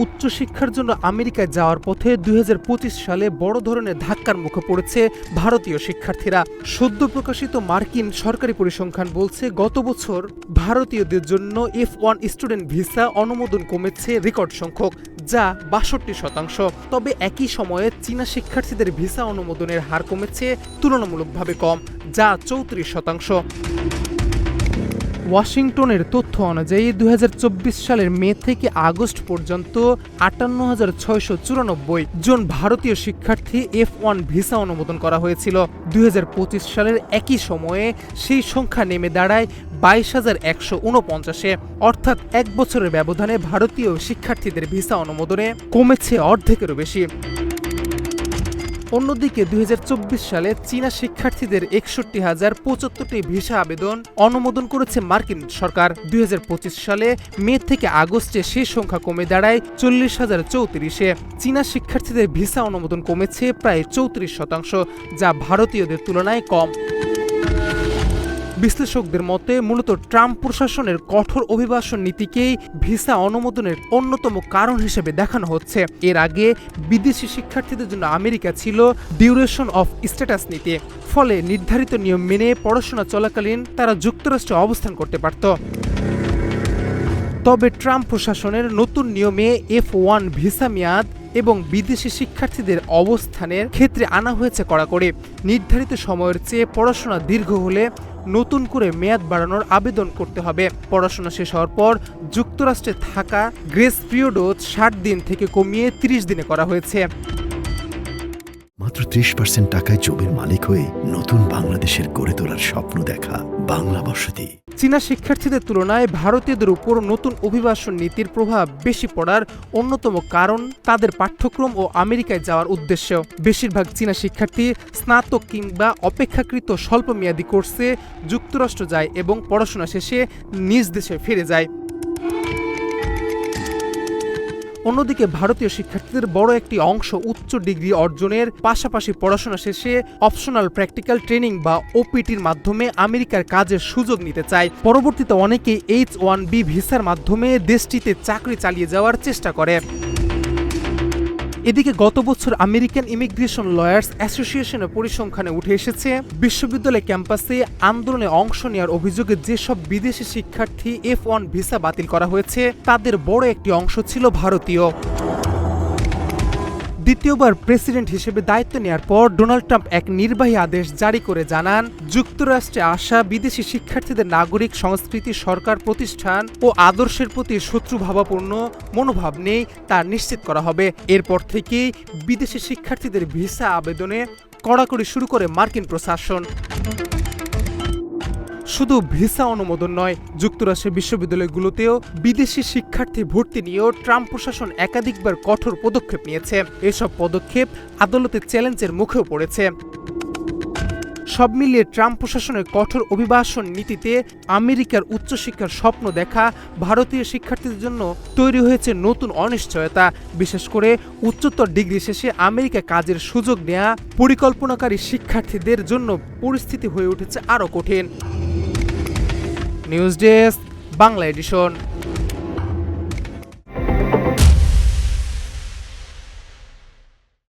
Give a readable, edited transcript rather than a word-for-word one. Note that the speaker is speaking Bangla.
উচ্চশিক্ষার জন্য আমেরিকায় যাওয়ার পথে 2025 সালে বড় ধরনের ধাক্কার মুখে পড়েছে ভারতীয় শিক্ষার্থীরা। সদ্য প্রকাশিত মার্কিন সরকারি পরিসংখ্যান বলছে গত বছর ভারতীয়দের জন্য F1 স্টুডেন্ট ভিসা অনুমোদন কমেছে রেকর্ড সংখ্যক, যা 62%। তবে একই সময়ে চীনা শিক্ষার্থীদের ভিসা অনুমোদনের হার কমেছে তুলনামূলকভাবে কম, যা 34%। ওয়াশিংটনের তথ্য অনুযায়ী 2024 সালের মে থেকে আগস্ট পর্যন্ত 58,694 জন ভারতীয় শিক্ষার্থী F1 ভিসা অনুমোদন করা হয়েছিল। 2025 সালের একই সময়ে সেই সংখ্যা নেমে দাঁড়ায় 22,149-এ। অর্থাৎ এক বছরের ব্যবধানে ভারতীয় শিক্ষার্থীদের ভিসা অনুমোদনে কমেছে অর্ধেকেরও বেশি। অন্যদিকে 2024 সালে চীনা শিক্ষার্থীদের 61,075টি ভিসা আবেদন অনুমোদন করেছে মার্কিন সরকার। 2025 সালে মে থেকে আগস্টে সেই সংখ্যা কমে দাঁড়ায় 40,034-এ। চীনা শিক্ষার্থীদের ভিসা অনুমোদন কমেছে প্রায় 34%, যা ভারতীয়দের তুলনায় কম। বিশ্লেষকদের মতে মূলত ট্রাম্প প্রশাসনের কঠোর অভিবাসন নীতিকেই ভিসা অনুমোদনের অন্যতম কারণ হিসেবে দেখানো হচ্ছে। এর আগে বিদেশি শিক্ষার্থীদের জন্য আমেরিকা ছিল ডিউরেশন অফ স্ট্যাটাস নীতি, ফলে নির্ধারিত নিয়ম মেনে পড়াশোনা চলাকালীন তারা যুক্তরাষ্ট্রে অবস্থান করতে পারত। তবে ট্রাম্প প্রশাসনের নতুন নিয়মে F1 ভিসা মেয়াদ এবং বিদেশি শিক্ষার্থীদের অবস্থানের ক্ষেত্রে আনা হয়েছে কড়াকড়ি। নির্ধারিত সময়ের চেয়ে পড়াশোনা দীর্ঘ হলে নতুন করে মেয়াদ বাড়ানোর আবেদন করতে হবে। পড়াশোনা শেষ হওয়ার পর যুক্তরাষ্ট্রে থাকা গ্রেস পিরিয়ডও 60 দিন থেকে কমিয়ে 30 দিনে করা হয়েছে। মাত্র 30% টাকায় জমির মালিক হয়ে নতুন বাংলাদেশের গড়ে তোলার স্বপ্ন দেখা বাংলা বসতি। চীনা শিক্ষার্থীদের তুলনায় ভারতীয়দের উপর নতুন অভিবাসন নীতির প্রভাব বেশি পড়ার অন্যতম কারণ তাদের পাঠ্যক্রম ও আমেরিকায় যাওয়ার উদ্দেশ্য। বেশিরভাগ চীনা শিক্ষার্থী স্নাতক কিংবা অপেক্ষাকৃত স্বল্পমেয়াদী কোর্সে যুক্তরাষ্ট্র যায় এবং পড়াশোনা শেষে নিজ দেশে ফিরে যায়। অন্যদিকে ভারতীয় শিক্ষার্থীদের বড় একটি অংশ উচ্চ ডিগ্রি অর্জনের পাশাপাশি পড়াশোনা শেষে অপশনাল প্র্যাকটিক্যাল ট্রেনিং বা OPTর মাধ্যমে আমেরিকার কাজের সুযোগ নিতে চায়। পরবর্তীতে অনেকেই H1B ভিসার মাধ্যমে দেশটিতে চাকরি চালিয়ে যাওয়ার চেষ্টা করে। এদিকে গত বছর আমেরিকান ইমিগ্রেশন লয়ার্স অ্যাসোসিয়েশনের পরিসংখ্যানে উঠে এসেছে বিশ্ববিদ্যালয় ক্যাম্পাসে আন্দোলনে অংশ নেওয়ার অভিযোগে যেসব বিদেশি শিক্ষার্থী F1 ভিসা বাতিল করা হয়েছে তাদের বড় একটি অংশ ছিল ভারতীয়। দ্বিতীয়বার প্রেসিডেন্ট হিসেবে দায়িত্ব নেওয়ার পর ডোনাল্ড ট্রাম্প এক নির্বাহী আদেশ জারি করে জানান, যুক্তরাষ্ট্রে আসা বিদেশি শিক্ষার্থীদের নাগরিক সংস্কৃতি, সরকার, প্রতিষ্ঠান ও আদর্শের প্রতি শত্রুভাবাপন্ন মনোভাব নেই তা নিশ্চিত করা হবে। এরপর থেকেই বিদেশি শিক্ষার্থীদের ভিসা আবেদনে কড়াকড়ি শুরু করে মার্কিন প্রশাসন। শুধু ভিসা অনুমোদন নয়, যুক্তরাষ্ট্রের বিশ্ববিদ্যালয়গুলোতেও বিদেশি শিক্ষার্থী ভর্তি নিয়েও ট্রাম্প প্রশাসন একাধিকবার কঠোর পদক্ষেপ নিয়েছে। এসব পদক্ষেপ আদালতের চ্যালেঞ্জের মুখেও পড়েছে। সব মিলিয়ে ট্রাম্প প্রশাসনের কঠোর অভিবাসন নীতিতে আমেরিকার উচ্চশিক্ষার স্বপ্ন দেখা ভারতীয় শিক্ষার্থীদের জন্য তৈরি হয়েছে নতুন অনিশ্চয়তা। বিশেষ করে উচ্চতর ডিগ্রি শেষে আমেরিকা কাজের সুযোগ নেওয়া পরিকল্পনাকারী শিক্ষার্থীদের জন্য পরিস্থিতি হয়ে উঠেছে আরও কঠিন। News desk, Bangla addition.